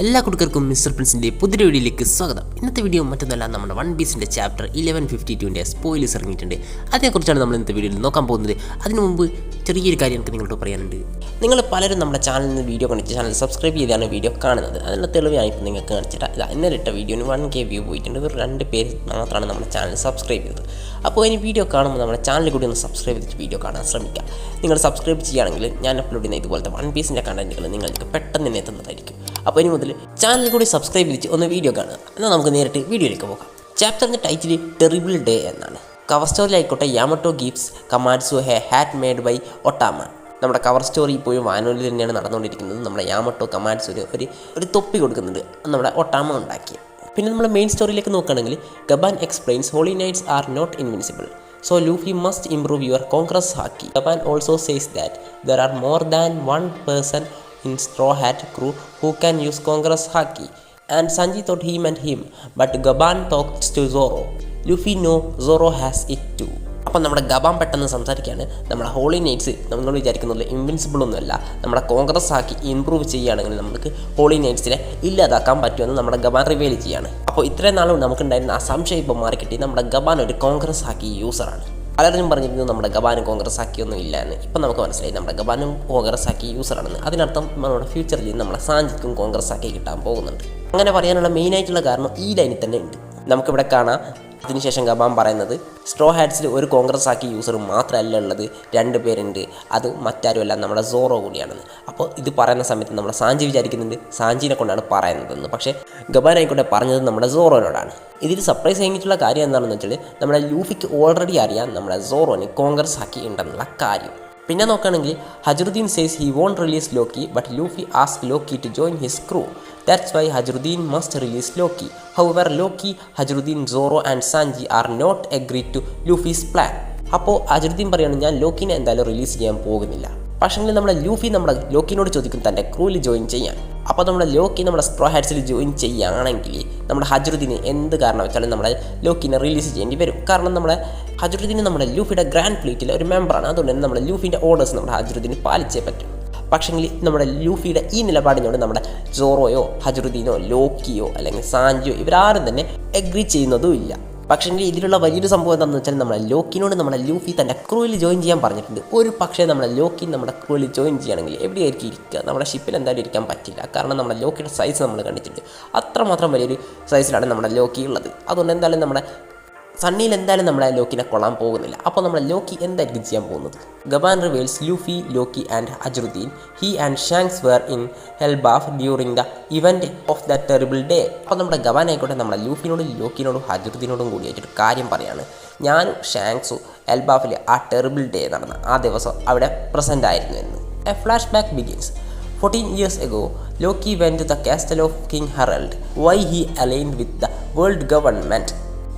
എല്ലാ കുട്ടികൾക്കും മിസ്റ്റർ പ്രിൻസിൻ്റെ പുതിയ വീഡിയോയിലേക്ക് സ്വാഗതം. ഇന്നത്തെ വീഡിയോ മറ്റൊന്നല്ല, നമ്മുടെ വൺ പീസിൻ്റെ ചാപ്റ്റർ 1152 സ്പോയിലേഴ്സ് ഇറങ്ങിയിട്ടുണ്ട്. അതിനെക്കുറിച്ചാണ് നമ്മൾ ഇന്നത്തെ വീഡിയോയിൽ നോക്കാൻ പോകുന്നത്. അതിനു മുമ്പ് ചെറിയൊരു കാര്യം എനിക്ക് നിങ്ങളോട് പറയാനുണ്ട്. നിങ്ങൾ പലരും നമ്മുടെ ചാനലിൽ നിന്ന് വീഡിയോ കണ്ടിട്ട് ചാനൽ സബ്സ്ക്രൈബ് ചെയ്താണ് വീഡിയോ കാണുന്നത്. അതിനുള്ള തെളിവാണ് ഇപ്പോൾ നിങ്ങൾക്ക് കാണിച്ചിട്ട് ഇന്നലെ ഇട്ട വീഡിയോന് 1K വ്യൂ പോയിട്ടുണ്ട്. ഒരു 2 പേര് മാത്രമാണ് നമ്മുടെ ചാനൽ സബ്സ്ക്രൈബ് ചെയ്തത്. അപ്പോൾ ഇനി വീഡിയോ കാണുമ്പോൾ നമ്മുടെ ചാനലിൽ കൂടി ഒന്ന് സബ്സ്ക്രൈബ് ചെയ്തിട്ട് വീഡിയോ കാണാൻ ശ്രമിക്കുക. നിങ്ങൾ സബ്സ്ക്രൈബ് ചെയ്യുകയാണെങ്കിൽ ഞാൻ അപ്ലോഡ് ചെയ്യുന്ന ഇതുപോലത്തെ വൺ പീസിൻ്റെ കണ്ടൻറ്റുകൾ നിങ്ങൾക്ക് പെട്ടെന്ന് തന്നെ എത്തുന്നതായിരിക്കും. അപ്പോൾ ഇനി മുതൽ ചാനൽ കൂടി സബ്സ്ക്രൈബ് ചെയ്ത് ഒന്ന് വീഡിയോ കാണുക. എന്നാൽ നമുക്ക് നേരിട്ട് വീഡിയോയിലേക്ക് പോകാം. ചാപ്റ്ററിൻ്റെ ടൈറ്റിൽ ടെറിബിൾ ഡേ എന്നാണ്. കവർ സ്റ്റോറിയിലായിക്കോട്ടെ Yamato gives commands a hat made by Otama. നമ്മുടെ കവർ സ്റ്റോറി ഇപ്പോഴും വാനോലിൽ തന്നെയാണ് നടന്നുകൊണ്ടിരിക്കുന്നത്. നമ്മുടെ യാമട്ടോ കമാൻഡ്സ് ഒരു തൊപ്പി കൊടുക്കുന്നുണ്ട്, നമ്മുടെ ഒട്ടാമ ഉണ്ടാക്കിയ. പിന്നെ നമ്മൾ മെയിൻ സ്റ്റോറിയിലേക്ക് നോക്കുകയാണെങ്കിൽ Gaban explains Holy Knights are not invincible, so Luffy must improve your Conqueror's Haki. Gaban also says that there are more than one person in Straw Hat crew who can use Conqueror's Haki, and Sanji thought he meant him, but Gaban talks to Zoro. Luffy know Zoro has it too. അപ്പം നമ്മുടെ ഗബാൻ പെട്ടെന്ന് സംസാരിക്കുകയാണ്. നമ്മുടെ holy nights നമ്മൾ വിചാരിക്കുന്നത് invincible ഒന്നുമല്ല, നമ്മുടെ കോൺഗ്രസ് ആക്കി ഇമ്പ്രൂവ് ചെയ്യുകയാണെങ്കിൽ നമുക്ക് ഹോളി നൈറ്റ്സിനെ ഇല്ലാതാക്കാൻ പറ്റുമെന്ന് നമ്മുടെ ഗബാൻ റിവീൽ ചെയ്യാണ്. അപ്പോൾ ഇത്രയും നാളും നമുക്കുണ്ടായിരുന്ന ആ സംശയം ഇപ്പോൾ മാറിക്കിട്ടി. നമ്മുടെ ഗബാൻ ഒരു കോൺഗ്രസ് ആക്കി യൂസറാണ്. പലരും പറഞ്ഞിരുന്നു നമ്മുടെ ഗബാനും കോൺഗ്രസ് ആക്കിയൊന്നും ഇല്ല എന്ന്. ഇപ്പം നമുക്ക് മനസ്സിലായി നമ്മുടെ ഗബാനും കോൺഗ്രസ് ആക്കി യൂസറാണെന്ന്. അതിനർത്ഥം നമ്മുടെ ഫ്യൂച്ചറിൽ നമ്മുടെ സാഞ്ചിക്കും കോൺഗ്രസ് ആക്കി കിട്ടാൻ പോകുന്നുണ്ട്. അങ്ങനെ പറയാനുള്ള മെയിനായിട്ടുള്ള കാരണം ഈ ലൈനിൽ തന്നെ ഉണ്ട്. നമുക്കിവിടെ കാണാം. അതിനുശേഷം ഗബാൻ പറയുന്നത് സ്ട്രോ ഹാറ്റ്സിൽ ഒരു കോൺഗ്രസ് ആക്കി യൂസർ മാത്രമല്ല ഉള്ളത്, 2 പേരുണ്ട്. അത് മറ്റാരുമല്ല, നമ്മുടെ സോറോ കൂടിയാണെന്ന്. അപ്പോൾ ഇത് പറയുന്ന സമയത്ത് നമ്മുടെ സാഞ്ചി വിചാരിക്കുന്നുണ്ട് സാഞ്ചിനെ കൊണ്ടാണ് പറയുന്നതെന്ന്. പക്ഷേ ഗബാൻ ആയിക്കോട്ടെ പറഞ്ഞത് നമ്മുടെ സോറോനോടാണ്. ഇതിൽ സർപ്രൈസ് കഴിഞ്ഞിട്ടുള്ള കാര്യം എന്താണെന്ന് വെച്ചാൽ നമ്മുടെ ലൂഫിക്ക് ഓൾറെഡി അറിയാം നമ്മുടെ സോറോന് കോൺഗ്രസ് ആക്കി ഉണ്ടെന്നുള്ള കാര്യം. പിന്നെ നോക്കുകയാണെങ്കിൽ Hajrudin says he won't release Loki, but Luffy ask Loki to join his crew. That's why Hajruddin must release Loki. However, Loki, Hajruddin, Zoro and Sanji are not agreed to Luffy's plan. അപ്പോൾ ഹജറുദ്ദീൻ പറയുകയാണ് ഞാൻ ലോക്കിനെ എന്തായാലും release ചെയ്യാൻ പോകുന്നില്ല. പക്ഷേ നമ്മുടെ Luffy നമ്മുടെ ലോക്കിനോട് ചോദിക്കും തൻ്റെ ക്രൂവിൽ ജോയിൻ ചെയ്യാൻ. അപ്പോൾ നമ്മുടെ ലോക്കി നമ്മുടെ സ്ട്രോ ഹാറ്റ്സിൽ ജോയിൻ ചെയ്യുകയാണെങ്കിൽ നമ്മുടെ ഹജറുദ്ദീന് എന്ത് കാരണം വെച്ചാലും നമ്മുടെ ലോക്കിനെ റിലീസ് ചെയ്യേണ്ടി വരും. കാരണം നമ്മുടെ ഹജറുദ്ദീൻ നമ്മുടെ ലൂഫിയുടെ ഗ്രാൻഡ് ഫ്ലീറ്റിലെ ഒരു മെമ്പറാണ്. അതുകൊണ്ട് തന്നെ നമ്മുടെ ലൂഫിൻ്റെ ഓർഡേഴ്സ് നമ്മുടെ ഹജറുദ്ദീന് പാലിച്ചേ പറ്റും. പക്ഷേങ്കിൽ നമ്മുടെ ലൂഫിയുടെ ഈ നിലപാടിനോട് നമ്മുടെ സോറോയോ ഹജറുദ്ദീനോ ലോക്കിയോ അല്ലെങ്കിൽ സാഞ്ചിയോ ഇവരാരും തന്നെ എഗ്രി ചെയ്യുന്നതും ഇല്ല. പക്ഷേങ്കിൽ ഇതിലുള്ള വലിയൊരു സംഭവം എന്താണെന്ന് വെച്ചാൽ നമ്മുടെ ലോക്കിനോട് നമ്മുടെ ലൂഫി തൻ്റെ ക്രൂവിൽ ജോയിൻ ചെയ്യാൻ പറഞ്ഞിട്ടുണ്ട്. ഒരു പക്ഷേ നമ്മുടെ ലോക്കി നമ്മുടെ ക്രൂവിൽ ജോയിൻ ചെയ്യുകയാണെങ്കിൽ എവിടെയായിരിക്കും ഇരിക്കുക? നമ്മുടെ ഷിപ്പിൽ എന്തായാലും ഇരിക്കാൻ പറ്റില്ല. കാരണം നമ്മുടെ ലോക്കിയുടെ സൈസ് നമ്മൾ കണ്ടിട്ടുണ്ട്. അത്രമാത്രം വലിയൊരു സൈസിലാണ് നമ്മുടെ ലോക്കി ഉള്ളത്. അതുകൊണ്ട് എന്തായാലും നമ്മുടെ സണ്ണിയിൽ എന്തായാലും നമ്മളെ ലോക്കിനെ കൊള്ളാൻ പോകുന്നില്ല. അപ്പോൾ നമ്മുടെ ലോക്കി എന്തായിരിക്കും ചെയ്യാൻ പോകുന്നത്? Gaban reveals Luffy, Loki and Hajrudin he and Shanks were in Elbaf during the event of the terrible day. അപ്പോൾ നമ്മുടെ ഗബാൻ ആയിക്കോട്ടെ നമ്മുടെ ലൂഫിനോടും ലോക്കിനോടും ഹജറുദ്ദീനോടും കൂടിയായിട്ടൊരു കാര്യം പറയാണ്. ഞാനും ഷാങ്സും എൽബാഫിൽ ആ ടെറിബിൾ ഡേ നടന്ന ആ ദിവസം അവിടെ പ്രസൻ്റ് ആയിരുന്നു എന്ന്. A flash back begins. 14 years ago, Loki went to the castle of King Harald. Why he aligned with the world government,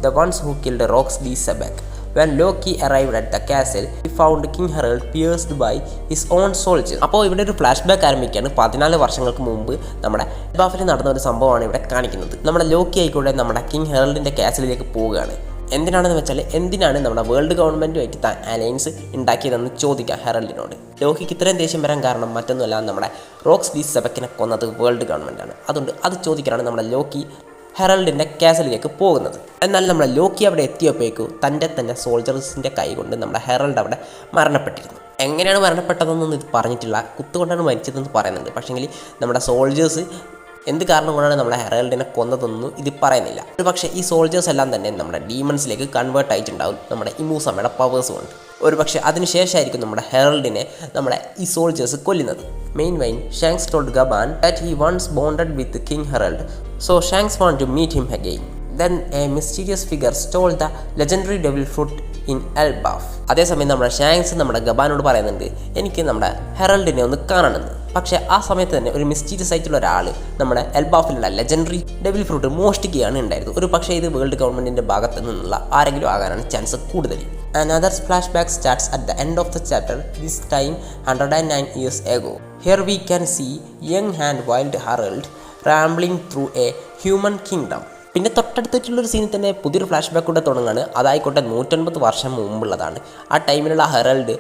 the ones who killed Rox D. Sebek. When Loki arrived at the castle, he found King Harald pierced by his own soldiers. അപ്പോൾ ഇവിടെ ഒരു flash back ആരംഭിക്കുകയാണ്. 14 വർഷങ്ങൾക്ക് മുമ്പ് നമ്മുടെ എൽബാഫിൽ നടന്ന ഒരു സംഭവമാണ് ഇവിടെ കാണിക്കുന്നത്. നമ്മുടെ ലോക്കി ആയിക്കോട്ടെ നമ്മുടെ കിങ് ഹെറൽഡിൻ്റെ കാസലിലേക്ക് പോവുകയാണ്. എന്തിനാണെന്ന് വെച്ചാൽ എന്തിനാണ് നമ്മുടെ വേൾഡ് ഗവൺമെൻറ്റുമായിട്ട് അലയൻസ് ഉണ്ടാക്കിയതെന്ന് ചോദിക്കാം ഹെറൽഡിനോട്. ലോക്കിക്ക് ഇത്രയും ദേഷ്യം വരാൻ കാരണം മറ്റൊന്നുമല്ല, നമ്മുടെ റോക്സ് ഡി സെബക്കിനെ കൊന്നത് വേൾഡ് ഗവൺമെൻറ്റാണ്. അതുകൊണ്ട് അത് ചോദിക്കാനാണ് നമ്മുടെ ലോക്കി ഹെറൽഡിൻ്റെ കാസലിലേക്ക് പോകുന്നത്. എന്നാൽ നമ്മുടെ ലോക്കി അവിടെ എത്തിയപ്പോഴേക്കും തന്നെ സോൾജേഴ്സിൻ്റെ കൈ കൊണ്ട് നമ്മുടെ ഹെറൽഡ് അവിടെ മരണപ്പെട്ടിരുന്നു. എങ്ങനെയാണ് മരണപ്പെട്ടതെന്നൊന്നും ഇത് പറഞ്ഞിട്ടില്ല. കുത്തുകൊണ്ടാണ് മരിച്ചതെന്ന് പറയുന്നുണ്ട്. പക്ഷേങ്കിൽ നമ്മുടെ സോൾജേഴ്സ് എന്ത് കാരണം കൊണ്ടാണ് നമ്മുടെ ഹെറൽഡിനെ കൊന്നതെന്നും ഇത് പറയുന്നില്ല. ഒരു പക്ഷേ ഈ സോൾജേഴ്സ് എല്ലാം തന്നെ നമ്മുടെ ഡീമൺസിലേക്ക് കൺവേർട്ട് ആയിട്ടുണ്ടാവും നമ്മുടെ ഇമൂസമ്മയുടെ പവേഴ്സ് കൊണ്ട്. ഒരു പക്ഷേ അതിനുശേഷമായിരിക്കും നമ്മുടെ ഹെറൽഡിനെ നമ്മുടെ ഈ സോൾജേഴ്സ് കൊല്ലുന്നത്. Meanwhile Shangs told Gaban that he once bonded with king Harald, so Shangs want to meet him again. Then a mysterious figure stole the legendary devil fruit in Elbaf. അതേസമയം നമ്മുടെ Shanks നമ്മുടെ ഗബാനോട് പറയുന്നുണ്ട് എനിക്ക് നമ്മുടെ ഹെറൽഡിനെ ഒന്ന് കാണണമെന്ന്. പക്ഷേ ആ സമയത്ത് തന്നെ ഒരു മിസ്റ്റീരിയസ് ആയിട്ടുള്ള ഒരാൾ നമ്മുടെ എൽബാഫിലുള്ള ലെജൻഡറി ഡെവിൽ ഫ്രൂട്ട് മോഷ്ടിക്കുകയാണ് ഉണ്ടായത്. ഒരു പക്ഷേ ഇത് വേൾഡ് ഗവൺമെൻറ്റിൻ്റെ ഭാഗത്ത് നിന്നുള്ള ആരെങ്കിലും ആകാനാണ് ചാൻസ് കൂടുതൽ. Another flashback starts at the end of the chapter, this time 109 years ago. Here we can see young and wild Harold rambling through a human kingdom. പിന്നെ തൊട്ടടുത്തിട്ടുള്ളൊരു സീനിൽ തന്നെ പുതിയൊരു ഫ്ലാഷ് ബാക്ക് കൂടെ തുടങ്ങുകയാണ്. അതായിക്കോട്ടെ 109 വർഷം മുമ്പുള്ളതാണ്. ആ ടൈമിലുള്ള ഹെറൽഡ്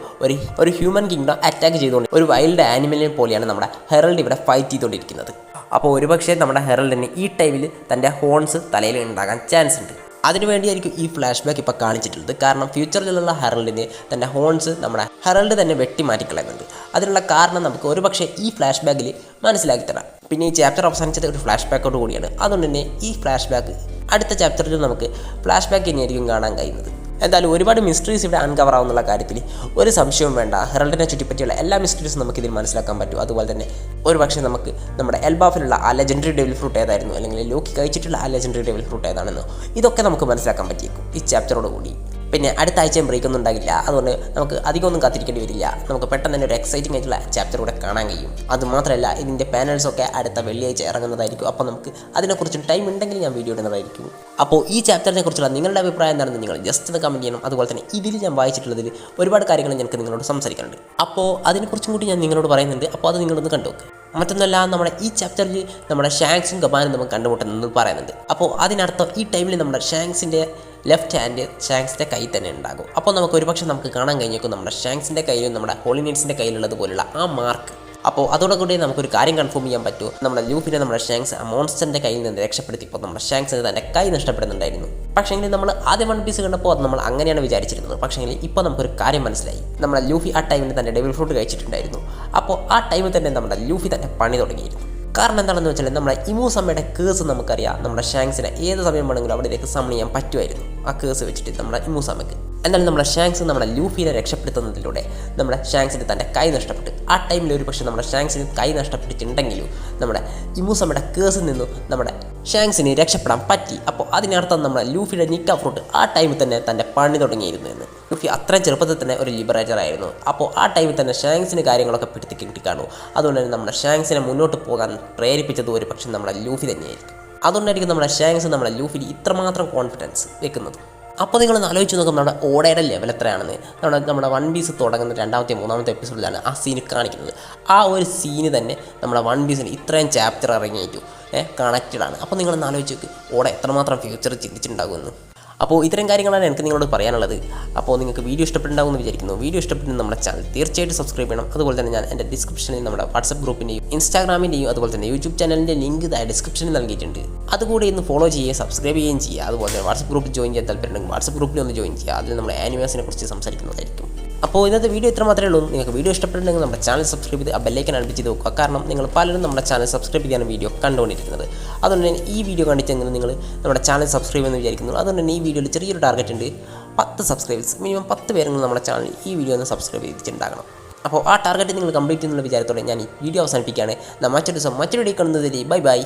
ഒരു ഹ്യൂമൻ കിങ്ഡം അറ്റാക്ക് ചെയ്തുകൊണ്ട് ഒരു വൈൽഡ് ആനിമലിനെ പോലെയാണ് നമ്മുടെ ഹെറൽഡ് ഇവിടെ ഫൈറ്റ് ചെയ്തുകൊണ്ടിരിക്കുന്നത്. അപ്പോൾ ഒരുപക്ഷെ നമ്മുടെ ഹെറൽഡിന് ഈ ടൈമിൽ തൻ്റെ ഹോൺസ് തലയിൽ ഉണ്ടാകാൻ ചാൻസ് ഉണ്ട്. അതിനുവേണ്ടിയായിരിക്കും ഈ ഫ്ലാഷ് ബാക്ക് ഇപ്പോൾ കാണിച്ചിട്ടുള്ളത്. കാരണം ഫ്യൂച്ചറിലുള്ള ഹെറൽഡിന് തൻ്റെ ഹോൺസ് നമ്മുടെ ഹെറൽഡ് തന്നെ വെട്ടി മാറ്റിക്കളയുന്നുണ്ട്. അതിനുള്ള കാരണം നമുക്ക് ഒരുപക്ഷെ ഈ ഫ്ലാഷ് ബാക്കിൽ മനസ്സിലാക്കി തരാം. പിന്നെ ഈ ചാപ്റ്റർ അവസാനിച്ചത് ഒരു ഫ്ലാഷ് ബാക്കോട് കൂടിയാണ്. അതുകൊണ്ട് തന്നെ ഈ ഫ്ലാഷ് ബാക്ക് അടുത്ത ചാപ്റ്ററിൽ നമുക്ക് ഫ്ലാഷ് ബാക്ക് തന്നെയായിരിക്കും കാണാൻ കഴിയുന്നത്. എന്തായാലും ഒരുപാട് മിസ്റ്ററീസ് ഇവിടെ അൺകവർ ആവുന്നുള്ള കാര്യത്തിൽ ഒരു സംശയവും വേണ്ട. ഹെറൽഡിനെ ചുറ്റിപ്പറ്റിയുള്ള എല്ലാ മിസ്റ്ററീസും നമുക്കിതിൽ മനസ്സിലാക്കാൻ പറ്റും. അതുപോലെ തന്നെ ഒരുപക്ഷെ നമുക്ക് നമ്മുടെ എൽബാഫിലുള്ള ആ ലെജൻഡറി ഡെവിൽ ഫ്രൂട്ട് ഏതായിരുന്നു, അല്ലെങ്കിൽ ലോക്കി കഴിച്ചിട്ടുള്ള ആ ലെജൻഡറി ഡെവിൽ ഫ്രൂട്ട് ഏതാണെന്നോ ഇതൊക്കെ നമുക്ക് മനസ്സിലാക്കാൻ പറ്റിയേക്കും ഈ ചാപ്റ്ററോട് കൂടി. പിന്നെ അടുത്ത ആഴ്ചയും ബ്രേക്ക് ഒന്നും ഉണ്ടാകില്ല. അതുകൊണ്ട് നമുക്ക് അധികമൊന്നും കാത്തിരിക്കേണ്ടി വരില്ല. നമുക്ക് പെട്ടെന്ന് തന്നെ ഒരു എക്സൈറ്റിംഗ് ആയിട്ടുള്ള ചാപ്റ്റർ കൂടെ കാണാൻ കഴിയും. അതുമാത്രമല്ല ഇതിൻ്റെ പാനൽസൊക്കെ അടുത്ത വെള്ളിയാഴ്ച ഇറങ്ങുന്നതായിരിക്കും. അപ്പോൾ നമുക്ക് അതിനെക്കുറിച്ച് ടൈം ഉണ്ടെങ്കിൽ ഞാൻ വീഡിയോ ഇടുന്നതായിരിക്കും. അപ്പോൾ ഈ ചാപ്റ്ററിനെ കുറിച്ചുള്ള നിങ്ങളുടെ അഭിപ്രായം എന്താണെന്ന് നിങ്ങൾ ജസ്റ്റ് ഒന്ന് കമൻറ്റ് ചെയ്യണം. അതുപോലെ തന്നെ ഇതിൽ ഞാൻ വായിച്ചിട്ടുള്ളതിൽ ഒരുപാട് കാര്യങ്ങൾ എനിക്ക് നിങ്ങളോട് സംസാരിക്കാനുണ്ട്. അപ്പോൾ അതിനെക്കുറിച്ചും കൂടി ഞാൻ നിങ്ങളോട് പറയുന്നുണ്ട്. അപ്പോൾ അത് നിങ്ങളൊന്ന് കണ്ടു നോക്ക്. മറ്റൊന്നല്ല, നമ്മുടെ ഈ ചാപ്റ്ററിൽ നമ്മുടെ ഷാങ്ക്സും ഗബാനും നമുക്ക് കണ്ടുമുട്ടുന്നത് പറയുന്നുണ്ട്. അപ്പോൾ അതിനർത്ഥം ഈ ടൈമിൽ നമ്മുടെ ഷാങ്ക്സിൻ്റെ ലെഫ്റ്റ് ഹാൻഡ് ഷാങ്ക്സിൻ്റെ കൈ തന്നെ ഉണ്ടാകും. അപ്പോൾ നമുക്ക് ഒരുപക്ഷെ നമുക്ക് കാണാൻ കഴിഞ്ഞേക്കും നമ്മുടെ ഷാങ്ക്സിൻ്റെ കയ്യിലും നമ്മുടെ ഹോളി നൈറ്റ്സിൻ്റെ കയ്യിലുള്ളതുപോലുള്ള ആ മാർക്ക്. അപ്പോൾ അതോടുകൂടി നമുക്കൊരു കാര്യം കൺഫേം ചെയ്യാൻ പറ്റും. നമ്മുടെ ലൂഫിനെ നമ്മുടെ ഷാങ്ക്സ് ആ മോൺസ്റ്ററിൻ്റെ കയ്യിൽ നിന്ന് രക്ഷപ്പെടുത്തിയപ്പോൾ നമ്മുടെ ഷാങ്ക്സിന് തൻ്റെ കൈ നഷ്ടപ്പെടുന്നുണ്ടായിരുന്നു. പക്ഷേങ്കിൽ നമ്മൾ ആദ്യം വൺ പീസ് കണ്ടപ്പോൾ അത് നമ്മൾ അങ്ങനെയാണ് വിചാരിച്ചിരുന്നത്. പക്ഷേങ്കിൽ ഇപ്പോൾ നമുക്കൊരു കാര്യം മനസ്സിലായി. നമ്മുടെ ലൂഫി ആ ടൈമിൽ തന്നെ ഡെവിൽ ഫ്രൂട്ട് കഴിച്ചിട്ടുണ്ടായിരുന്നു. അപ്പോൾ ആ ടൈമിൽ തന്നെ നമ്മുടെ ലൂഫി തന്നെ പണി തുടങ്ങിയിരുന്നു. കാരണം എന്താണെന്ന് വെച്ചാൽ നമ്മുടെ ഇമൂസമ്മയുടെ കേസ് നമുക്കറിയാം. നമ്മുടെ ഷാങ്ക്സിനെ ഏത് സമയം വേണമെങ്കിലും അവിടേക്ക് സമ്മൺ ചെയ്യാൻ പറ്റുമായിരുന്നു ആ കേസ് വെച്ചിട്ട് നമ്മുടെ ഇമൂസമ്മയ്ക്ക്. എന്നാൽ നമ്മുടെ ഷാങ്ക്സ് നമ്മുടെ ലൂഫിനെ രക്ഷപ്പെടുത്തുന്നതിലൂടെ നമ്മുടെ ഷാങ്ക്സിന് തൻ്റെ കൈ നഷ്ടപ്പെട്ടു. ആ ടൈമിൽ ഒരു പക്ഷേ നമ്മുടെ ഷാങ്ക്സിന് കൈ നഷ്ടപ്പെട്ടിട്ടുണ്ടെങ്കിലും നമ്മുടെ ഇമൂസമ്മയുടെ കേസിൽ നിന്നും നമ്മുടെ ഷാങ്ക്സിന് രക്ഷപ്പെടാൻ പറ്റി. അപ്പോൾ അതിനർത്ഥം നമ്മുടെ ലൂഫിയുടെ നിക്ക ഫ്രൂട്ട് ആ ടൈമിൽ തന്നെ തൻ്റെ പണി തുടങ്ങിയിരുന്നു എന്ന്. ലൂഫി അത്രയും ചെറുപ്പത്തിൽ തന്നെ ഒരു ലിബറേറ്റർ ആയിരുന്നു. അപ്പോൾ ആ ടൈമിൽ തന്നെ ഷാങ്ക്സിന് കാര്യങ്ങളൊക്കെ പിടുത്തി കിട്ടിക്കാണു. അതുകൊണ്ട് തന്നെ നമ്മുടെ ഷാങ്ക്സിനെ മുന്നോട്ട് പോകാൻ പ്രേരിപ്പിച്ചത് ഒരു പക്ഷേ നമ്മുടെ ലൂഫി തന്നെയായിരിക്കും. അതുകൊണ്ടായിരിക്കും നമ്മുടെ ഷാങ്ക്സ് നമ്മുടെ ലൂഫിൽ ഇത്രമാത്രം കോൺഫിഡൻസ് വെക്കുന്നത്. അപ്പോൾ നിങ്ങളൊന്ന് ആലോചിച്ച് നോക്കും നമ്മുടെ ഓടയുടെ ലെവൽ എത്രയാണെന്ന്. നമ്മുടെ വൺ പീസ് തുടങ്ങുന്ന രണ്ടാമത്തെ മൂന്നാമത്തെ എപ്പിസോഡിലാണ് ആ സീന് കാണിക്കുന്നത്. ആ ഒരു സീന് തന്നെ നമ്മുടെ വൺ പീസിന് ഇത്രയും ചാപ്റ്റർ ഇറങ്ങിയിട്ടു കണക്റ്റഡ് ആണ്. അപ്പോൾ നിങ്ങളൊന്ന് ആലോചിച്ച് നോക്ക് ഓട എത്രമാത്രം ഫ്യൂച്ചർ ചിന്തിച്ചിട്ടുണ്ടാകുമെന്ന്. അപ്പോൾ ഇത്തരം കാര്യങ്ങളാണ് എനിക്ക് നിങ്ങളോട് പറയാനുള്ളത്. അപ്പോൾ നിങ്ങൾക്ക് വീഡിയോ ഇഷ്ടപ്പെട്ടുണ്ടാകുമെന്ന് വിചാരിക്കുന്നു. വീഡിയോ ഇഷ്ടപ്പെട്ടു നമ്മുടെ ചാനൽ തീർച്ചയായിട്ടും സബ്സ്ക്രൈബ് ചെയ്യണം. അതുപോലെ തന്നെ ഞാൻ എൻ്റെ ഡിസ്ക്രിപ്ഷനിൽ നമ്മുടെ വാട്സപ്പ് ഗ്രൂപ്പിൻ്റെയും ഇൻസ്റ്റാഗ്രാമിൻ്റെയും അതുപോലെ തന്നെ യൂട്യൂബ് ചാനലിൻ്റെ ലിങ്ക് ഡിസ്ക്രിപ്ഷനിൽ നൽകിയിട്ടുണ്ട്. അതുകൂടി ഒന്ന് ഫോളോ ചെയ്യുക, സബ്സ്ക്രൈബ് ചെയ്യുകയും ചെയ്യുക. അതുപോലെ തന്നെ വാട്സപ്പ് ഗ്രൂപ്പിൽ ജോയിൻ ചെയ്യാൻ താല്പര്യമുണ്ടെങ്കിൽ വാട്സപ്പ് ഗ്രൂപ്പിൽ ഒന്ന് ജോയിൻ ചെയ്യുക. അതിൽ നമ്മുടെ ആനിമേഴ്സിനെ കുറിച്ച് സംസാരിക്കുന്നതായിരിക്കും. അപ്പോൾ ഇന്നത്തെ വീഡിയോ ഇത്ര മാത്രമേ ഉള്ളൂ. നിങ്ങൾക്ക് വീഡിയോ ഇഷ്ടപ്പെട്ടുണ്ടെങ്കിൽ നമ്മുടെ ചാനൽ സബ്സ്ക്രൈബ് ചെയ്ത് ആ ബെല്ലൈക്കൻ അടുപ്പിച്ച് നോക്കുക. കാരണം നിങ്ങൾ പലരും നമ്മുടെ ചാനൽ സബ്സ്ക്രൈബ് ചെയ്യാൻ വീഡിയോ കണ്ടുകൊണ്ടിരിക്കുന്നത്. അതുകൊണ്ട് തന്നെ ഈ വീഡിയോ കണ്ടിട്ടെങ്കിലും നിങ്ങൾ നമ്മുടെ ചാനൽ സബ്സ്ക്രൈബ് ചെയ്യുമെന്ന് വിചാരിക്കുന്നു. അതുകൊണ്ട് തന്നെ ഈ വീഡിയോയിൽ ചെറിയൊരു ടാർഗറ്റ് ഉണ്ട്. 10 സബ്സ്ക്രൈബേഴ്സ്, മിനിമം 10 പേരെങ്കിലും നമ്മുടെ ചാനൽ ഈ വീഡിയോ ഒന്ന് സബ്സ്ക്രൈബ് ചെയ്തിട്ടുണ്ടാകണം. അപ്പോൾ ആ ടാർഗറ്റ് നിങ്ങൾ കംപ്ലീറ്റ് ചെയ്യുന്ന വിചാരത്തോടെ ഞാൻ ഈ വീഡിയോ അവസാനിപ്പിക്കുകയാണ്. മറ്റൊരു വീഡിയോ കാണുന്നതിൽ ബൈ ബൈ.